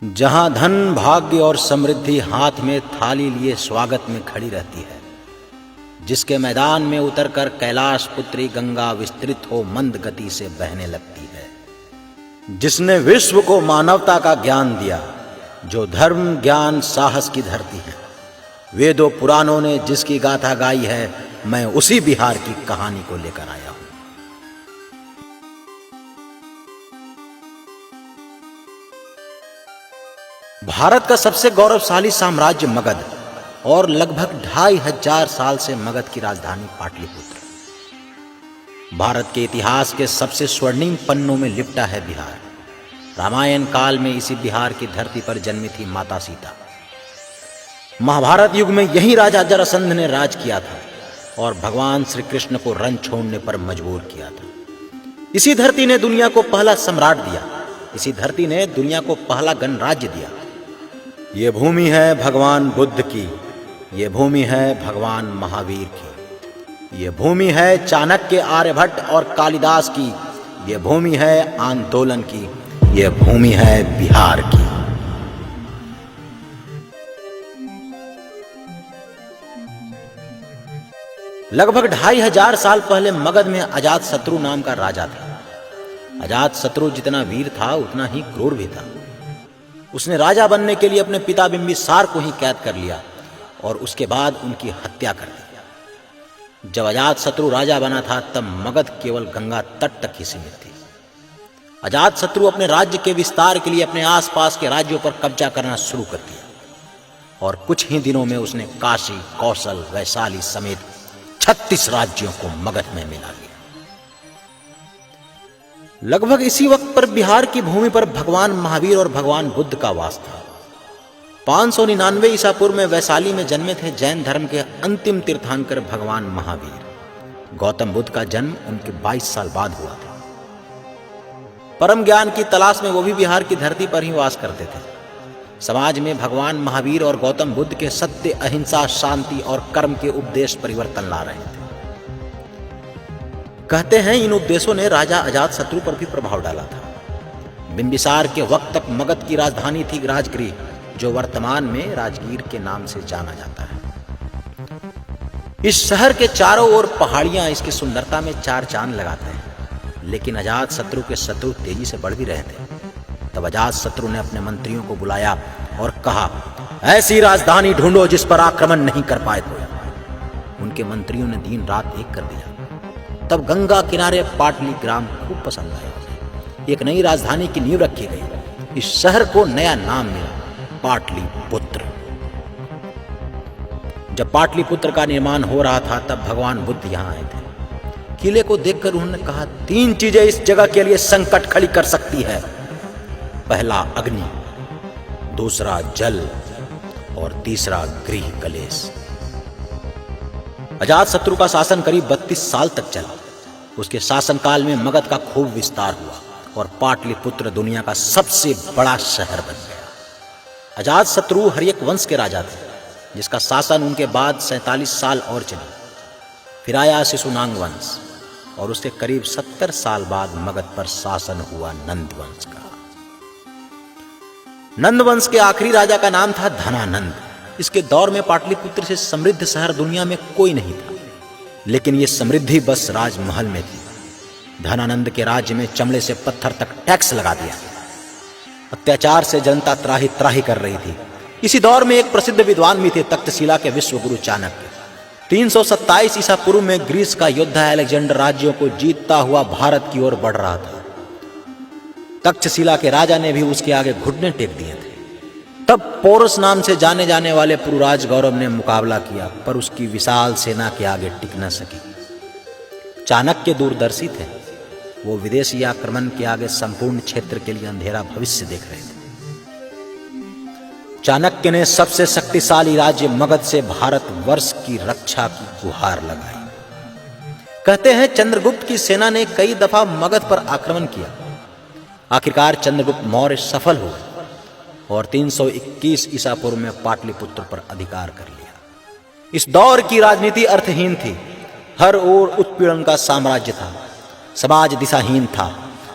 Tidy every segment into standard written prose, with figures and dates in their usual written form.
जहां धन, भाग्य और समृद्धि हाथ में थाली लिए स्वागत में खड़ी रहती है, जिसके मैदान में उतरकर कैलाश पुत्री गंगा विस्तृत हो मंद गति से बहने लगती है, जिसने विश्व को मानवता का ज्ञान दिया, जो धर्म, ज्ञान, साहस की धरती है। वेदों पुराणों ने जिसकी गाथा गाई है, मैं उसी बिहार की कहानी को लेकर आया हूं। भारत का सबसे गौरवशाली साम्राज्य मगध और लगभग 2500 साल से मगध की राजधानी पाटलिपुत्र भारत के इतिहास के सबसे स्वर्णिम पन्नों में लिपटा है बिहार। रामायण काल में इसी बिहार की धरती पर जन्मी थी माता सीता। महाभारत युग में यही राजा जरासंध ने राज किया था और भगवान श्री कृष्ण को रण छोड़ने पर मजबूर किया था। इसी धरती ने दुनिया को पहला सम्राट दिया, इसी धरती ने दुनिया को पहला गणराज्य दिया। ये भूमि है भगवान बुद्ध की, ये भूमि है भगवान महावीर की, ये भूमि है चाणक्य, आर्यभट्ट और कालिदास की, ये भूमि है आंदोलन की, ये भूमि है बिहार की। लगभग 2500 साल पहले मगध में अजातशत्रु नाम का राजा था। अजातशत्रु जितना वीर था उतना ही क्रूर भी था। उसने राजा बनने के लिए अपने पिता बिंबिसार को ही कैद कर लिया और उसके बाद उनकी हत्या कर दी। जब अजातशत्रु राजा बना था तब मगध केवल गंगा तट तक ही सीमित थी। अजातशत्रु अपने राज्य के विस्तार के लिए अपने आसपास के राज्यों पर कब्जा करना शुरू कर दिया और कुछ ही दिनों में उसने काशी, कौशल, वैशाली समेत 36 राज्यों को मगध में मिला लिया। लगभग इसी वक्त पर बिहार की भूमि पर भगवान महावीर और भगवान बुद्ध का वास था। 599 ईसा पूर्व में वैशाली में जन्मे थे जैन धर्म के अंतिम तीर्थंकर भगवान महावीर। गौतम बुद्ध का जन्म उनके 22 साल बाद हुआ था। परम ज्ञान की तलाश में वो भी बिहार की धरती पर ही वास करते थे। समाज में भगवान महावीर और गौतम बुद्ध के सत्य, अहिंसा, शांति और कर्म के उपदेश परिवर्तन ला रहे थे। कहते हैं इन उपदेशों ने राजा अजातशत्रु पर भी प्रभाव डाला था। बिंबिसार के वक्त तक मगध की राजधानी थी राजगृह, जो वर्तमान में राजगीर के नाम से जाना जाता है। इस शहर के चारों ओर पहाड़ियां इसकी सुंदरता में चार चांद लगाते हैं, लेकिन अजातशत्रु के शत्रु तेजी से बढ़ भी रहे थे। तब अजातशत्रु ने अपने मंत्रियों को बुलाया और कहा, ऐसी राजधानी ढूंढो जिस पर आक्रमण नहीं कर पाए कोई। उनके मंत्रियों ने दिन रात एक कर दिया। तब गंगा किनारे पाटली ग्राम खूब पसंद आया। एक नई राजधानी की नींव रखी गई। इस शहर को नया नाम मिला, पाटलिपुत्र। जब पाटलिपुत्र का निर्माण हो रहा था तब भगवान बुद्ध यहां आए थे। किले को देखकर उन्होंने कहा, 3 चीजें इस जगह के लिए संकट खड़ी कर सकती है। पहला अग्नि, दूसरा जल और तीसरा गृह कलेश। अजातशत्रु का शासन करीब 32 साल तक चला। उसके शासनकाल में मगध का खूब विस्तार हुआ और पाटलिपुत्र दुनिया का सबसे बड़ा शहर बन गया। अजातशत्रु हर्यक वंश के राजा थे, जिसका शासन उनके बाद 47 साल और चला। फिर आया शिशुनाग वंश और उसके करीब 70 साल बाद मगध पर शासन हुआ नंद वंश का। नंद वंश के आखिरी राजा का नाम था धनानंद। इसके दौर में पाटलिपुत्र से समृद्ध शहर दुनिया में कोई नहीं था, लेकिन यह समृद्धि बस राजमहल में थी। धनानंद के राज्य में चमड़े से पत्थर तक टैक्स लगा दिया। अत्याचार से जनता त्राही त्राही कर रही थी। इसी दौर में एक प्रसिद्ध विद्वान भी थे, तक्षशिला के विश्वगुरु चाणक्य। 327 ईसा पूर्व में ग्रीस का योद्धा अलेक्जेंडर राज्यों को जीतता हुआ भारत की ओर बढ़ रहा था। तक्षशिला के राजा ने भी उसके आगे घुटने टेक दिए थे। तब पोरस नाम से जाने जाने वाले पुरुराज गौरव ने मुकाबला किया, पर उसकी विशाल सेना के आगे टिक न सकी। चाणक्य दूरदर्शी थे। वो विदेशी आक्रमण के आगे संपूर्ण क्षेत्र के लिए अंधेरा भविष्य देख रहे थे। चाणक्य ने सबसे शक्तिशाली राज्य मगध से भारतवर्ष की रक्षा की गुहार लगाई। कहते हैं चंद्रगुप्त की सेना ने कई दफा मगध पर आक्रमण किया। आखिरकार चंद्रगुप्त मौर्य सफल हुए और 321 ईसा पूर्व में पाटलिपुत्र पर अधिकार कर लिया। इस दौर की राजनीति अर्थहीन थी। हर ओर उत्पीड़न का साम्राज्य था। समाज दिशाहीन था।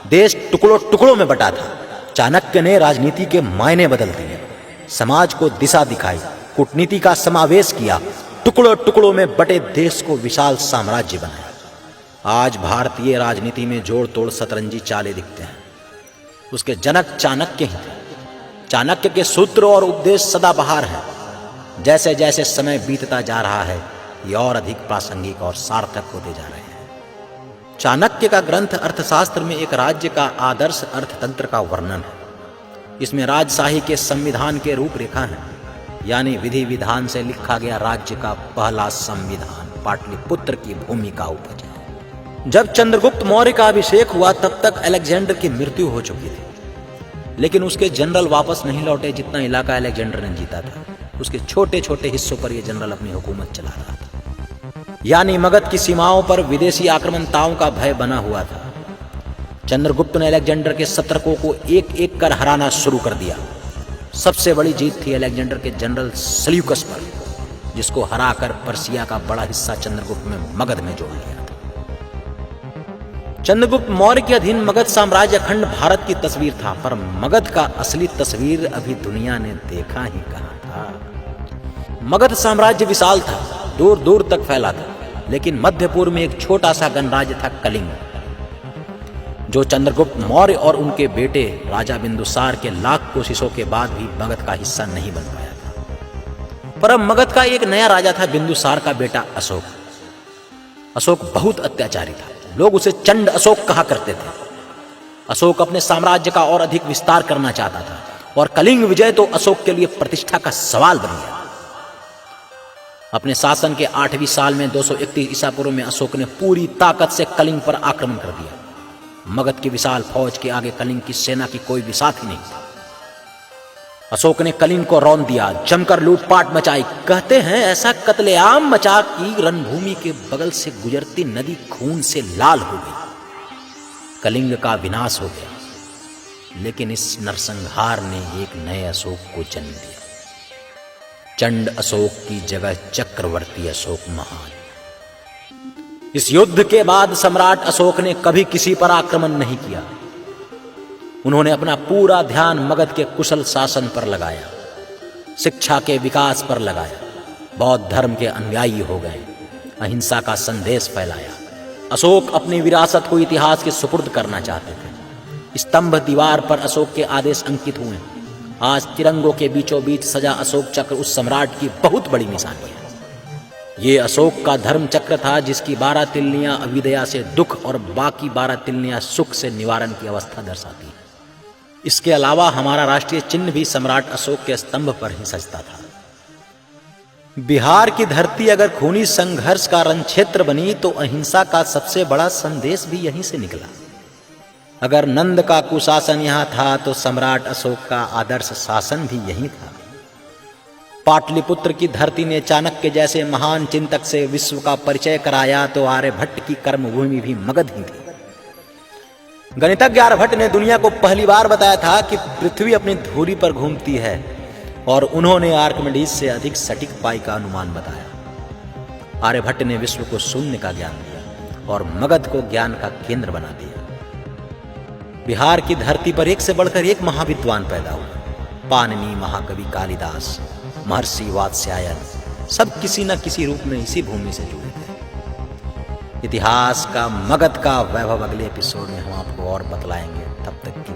देश टुकड़ों टुकड़ों में बटा था। चाणक्य ने राजनीति के मायने बदल दिए, समाज को दिशा दिखाई, कूटनीति का समावेश किया, टुकड़ों टुकड़ों में बटे देश को विशाल साम्राज्य बनाया। आज भारतीय राजनीति में जोड़ तोड़ सतरंजी चाले दिखते हैं। उसके जनक चाणक्य ही थे। चाणक्य के सूत्र और उपदेश सदाबहार हैं। जैसे जैसे समय बीतता जा रहा है, ये और अधिक प्रासंगिक और सार्थक होते जा रहे हैं। चाणक्य का ग्रंथ अर्थशास्त्र में एक राज्य का आदर्श अर्थतंत्र का वर्णन है। इसमें राजशाही के संविधान के रूपरेखा है, यानी विधि विधान से लिखा गया राज्य का पहला संविधान पाटलिपुत्र की भूमि का उपज है। जब चंद्रगुप्त मौर्य का अभिषेक हुआ तब तक अलेक्जेंडर की मृत्यु हो चुकी थी, लेकिन उसके जनरल वापस नहीं लौटे। जितना इलाका अलेक्जेंडर ने जीता था, उसके छोटे छोटे हिस्सों पर यह जनरल अपनी हुकूमत चला रहा था। यानी मगध की सीमाओं पर विदेशी आक्रमणताओं का भय बना हुआ था। चंद्रगुप्त ने अलेक्जेंडर के सत्रकों को एक एक कर हराना शुरू कर दिया। सबसे बड़ी जीत थी अलेक्जेंडर के जनरल सेल्यूकस पर, जिसको हराकर पर्सिया का बड़ा हिस्सा चंद्रगुप्त में मगध में जोड़ लिया था। चंद्रगुप्त मौर्य के अधीन मगध साम्राज्य अखंड भारत की तस्वीर था, पर मगध का असली तस्वीर अभी दुनिया ने देखा ही कहां था। मगध साम्राज्य विशाल था, दूर दूर तक फैला था, लेकिन मध्य पूर्व में एक छोटा सा गणराज्य था कलिंग, जो चंद्रगुप्त मौर्य और उनके बेटे राजा बिंदुसार के लाख कोशिशों के बाद भी मगध का हिस्सा नहीं बन पाया था। पर अब मगध का एक नया राजा था, बिंदुसार का बेटा अशोक। अशोक बहुत अत्याचारी था, लोग उसे चंड अशोक कहा करते थे। अशोक अपने साम्राज्य का और अधिक विस्तार करना चाहता था, और कलिंग विजय तो अशोक के लिए प्रतिष्ठा का सवाल बन गया। अपने शासन के 8वें साल में 231 ईसा पूर्व में अशोक ने पूरी ताकत से कलिंग पर आक्रमण कर दिया। मगध की विशाल फौज के आगे कलिंग की सेना की कोई विसात ही नहीं थी। अशोक ने कलिंग को रौंद दिया, जमकर लूटपाट मचाई। कहते हैं ऐसा कत्लेआम मचा कि रणभूमि के बगल से गुजरती नदी खून से लाल हो गई। कलिंग का विनाश हो गया, लेकिन इस नरसंहार ने एक नए अशोक को जन्म दिया। चंड अशोक की जगह चक्रवर्ती अशोक महान। इस युद्ध के बाद सम्राट अशोक ने कभी किसी पर आक्रमण नहीं किया। उन्होंने अपना पूरा ध्यान मगध के कुशल शासन पर लगाया, शिक्षा के विकास पर लगाया, बौद्ध धर्म के अनुयायी हो गए, अहिंसा का संदेश फैलाया। अशोक अपनी विरासत को इतिहास के सुपुर्द करना चाहते थे। स्तंभ दीवार पर अशोक के आदेश अंकित हुए। आज तिरंगों के बीचों बीच सजा अशोक चक्र उस सम्राट की बहुत बड़ी निशानी है। ये अशोक का धर्म चक्र था, जिसकी 12 तिल्लियां अविद्या से दुख और बाकी 12 तिल्लियां सुख से निवारण की अवस्था दर्शाती है। इसके अलावा हमारा राष्ट्रीय चिन्ह भी सम्राट अशोक के स्तंभ पर ही सजता था। बिहार की धरती अगर खूनी संघर्ष का रणक्षेत्र बनी, तो अहिंसा का सबसे बड़ा संदेश भी यहीं से निकला। अगर नंद का कुशासन यहाँ था, तो सम्राट अशोक का आदर्श शासन भी यहीं था। पाटलिपुत्र की धरती ने चाणक्य जैसे महान चिंतक से विश्व का परिचय कराया, तो आर्यभट्ट की कर्मभूमि भी मगध ही थी। गणितज्ञ आर्यभट्ट ने दुनिया को पहली बार बताया था कि पृथ्वी अपनी धुरी पर घूमती है, और उन्होंने आर्किमिडीज से अधिक सटीक पाई का अनुमान बताया। आर्यभट्ट ने विश्व को शून्य का ज्ञान दिया और मगध को ज्ञान का केंद्र बना दिया। बिहार की धरती पर एक से बढ़कर एक महाविद्वान पैदा हुए। पाणिनि, महाकवि कालिदास, महर्षि वात्स्यायन, सब किसी न किसी रूप में इसी भूमि से जुड़े थे। इतिहास का, मगध का वैभव अगले एपिसोड में हम आपको और बतलाएंगे। तब तक की